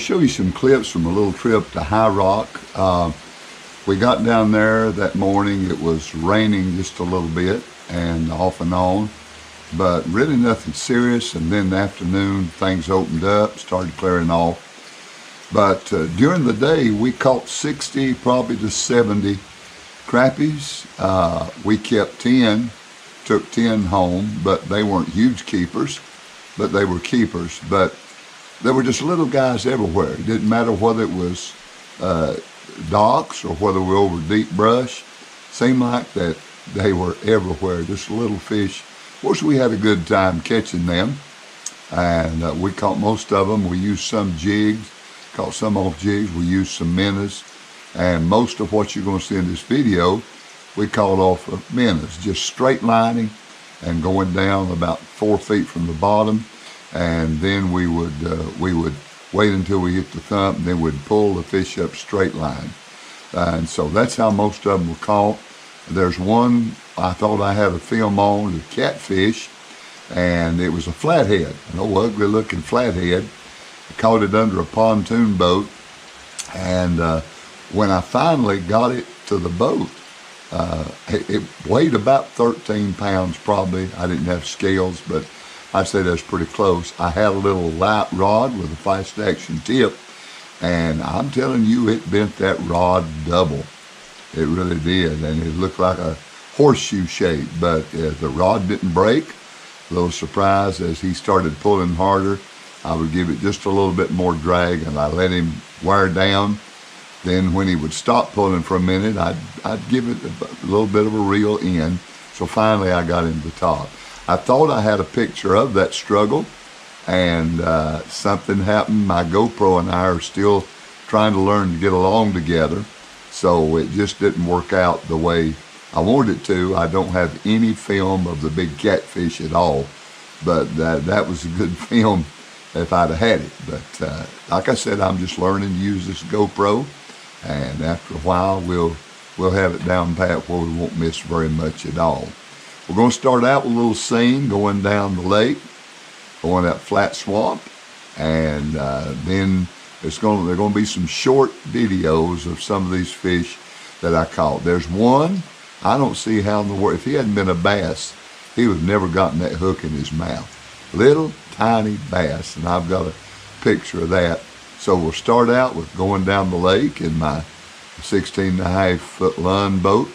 show you some clips from a little trip to High Rock. We got down there that morning. It was raining just a little bit and off and on, but really nothing serious. And then in the afternoon, things opened up, started clearing off. But during the day, we caught 60, probably to 70 crappies. We kept 10, took 10 home, but they weren't huge keepers, but they were keepers. But there were just little guys everywhere. It didn't matter whether it was docks or whether we were over deep brush. Seemed like that they were everywhere, just little fish. Of course, we had a good time catching them, and we caught most of them. We used some jigs, caught some off jigs. We used some minnows, and most of what you're going to see in this video, we caught off of minnows, just straight lining and going down about 4 feet from the bottom. And then we would wait until we hit the thump, and then we'd pull the fish up straight line. And so that's how most of them were caught. There's one I thought I had a film on, a catfish, and it was a flathead, an old ugly looking flathead. I caught it under a pontoon boat, and when I finally got it to the boat, it weighed about 13 pounds probably. I didn't have scales, but I'd say that's pretty close. I had a little light rod with a fast action tip, and I'm telling you, it bent that rod double. It really did, and it looked like a horseshoe shape, but the rod didn't break. A little surprised as he started pulling harder. I would give it just a little bit more drag, and I let him wear down. Then when he would stop pulling for a minute, I'd give it a little bit of a reel in. So finally I got him to the top. I thought I had a picture of that struggle, and something happened. My GoPro and I are still trying to learn to get along together, so it just didn't work out the way I wanted it to. I don't have any film of the big catfish at all, but that was a good film if I'd have had it. But like I said, I'm just learning to use this GoPro, and after a while we'll have it down pat where we won't miss very much at all. We're going to start out with a little scene going down the lake, going that flat swamp, and then there's going to be some short videos of some of these fish that I caught. There's one, I don't see how in the world, if he hadn't been a bass, he would have never gotten that hook in his mouth. Little tiny bass, and I've got a picture of that. So we'll start out with going down the lake in my 16.5 foot Lund boat.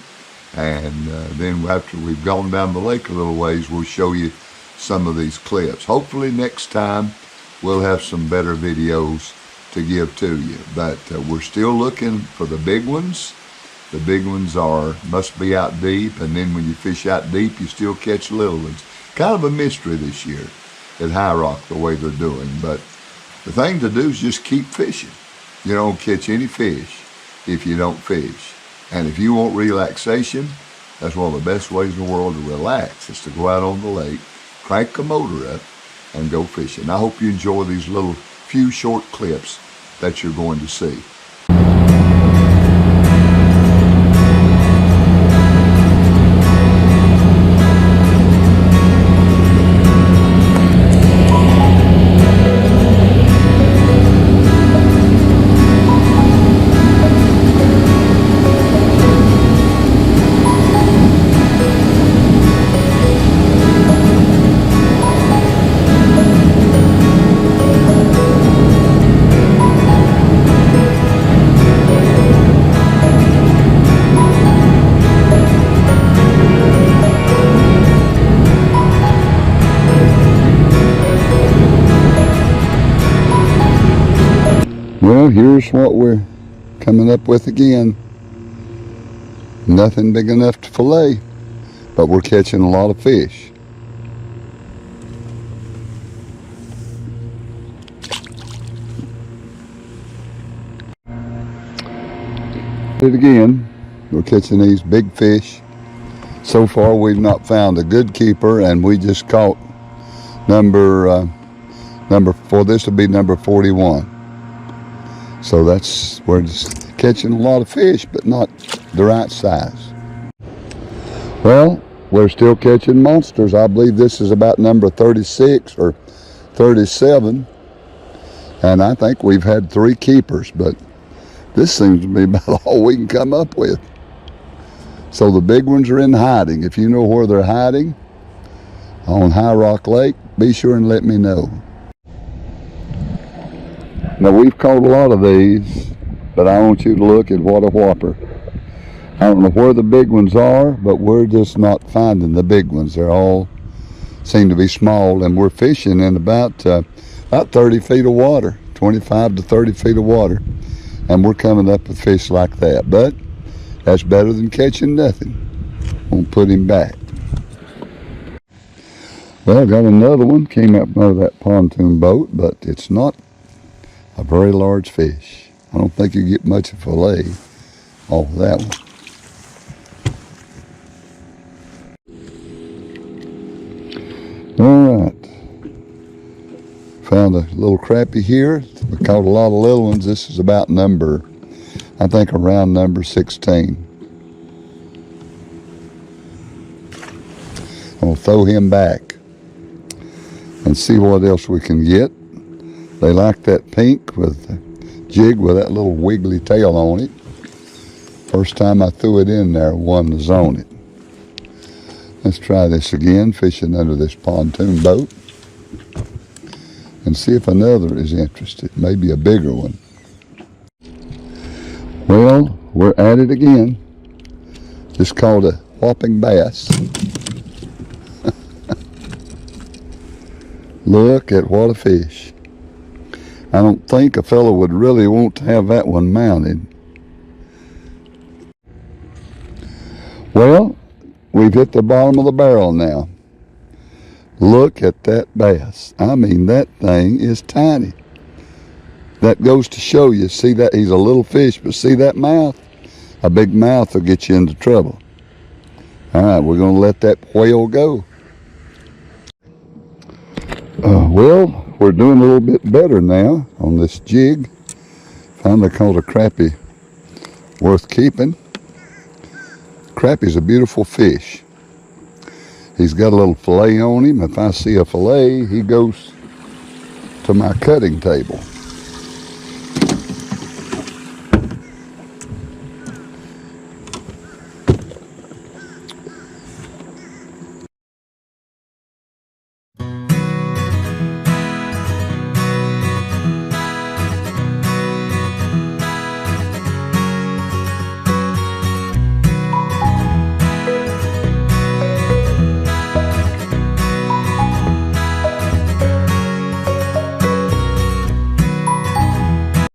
And then after we've gone down the lake a little ways, we'll show you some of these clips. Hopefully next time we'll have some better videos to give to you. But we're still looking for the big ones. The big ones must be out deep, and then when you fish out deep, you still catch little ones. Kind of a mystery this year at High Rock, the way they're doing. But the thing to do is just keep fishing. You don't catch any fish if you don't fish. And if you want relaxation, that's one of the best ways in the world to relax, is to go out on the lake, crank the motor up, and go fishing. I hope you enjoy these little few short clips that you're going to see. Well, here's what we're coming up with again. Nothing big enough to fillet, but we're catching a lot of fish. It again, we're catching these big fish. So far we've not found a good keeper, and we just caught number 4. This will be number 41. So we're just catching a lot of fish, but not the right size. Well, we're still catching monsters. I believe this is about number 36 or 37. And I think we've had 3 keepers, but this seems to be about all we can come up with. So the big ones are in hiding. If you know where they're hiding on High Rock Lake, be sure and let me know. Now, we've caught a lot of these, but I want you to look at what a whopper. I don't know where the big ones are, but we're just not finding the big ones. They're all seem to be small, and we're fishing in about 30 feet of water, 25 to 30 feet of water, and we're coming up with fish like that. But that's better than catching nothing. We'll put him back. Well, I got another one, came up out of that pontoon boat, but it's not a very large fish. I don't think you get much of a fillet off of that one. All right, found a little crappie here. We caught a lot of little ones. This is about number, I think around number 16. I'm gonna throw him back and see what else we can get. They like that pink with the jig with that little wiggly tail on it. First time I threw it in there, one was on it. Let's try this again, fishing under this pontoon boat, and see if another is interested, maybe a bigger one. Well, we're at it again. Just caught a whopping bass. Look at what a fish. I don't think a fellow would really want to have that one mounted. Well, we've hit the bottom of the barrel now. Look at that bass. I mean, that thing is tiny. That goes to show you, see that he's a little fish, but see that mouth? A big mouth will get you into trouble. All right, we're gonna let that whale go. Well, we're doing a little bit better now on this jig. Finally caught a crappie worth keeping. Crappie's a beautiful fish. He's got a little fillet on him. If I see a fillet, he goes to my cutting table.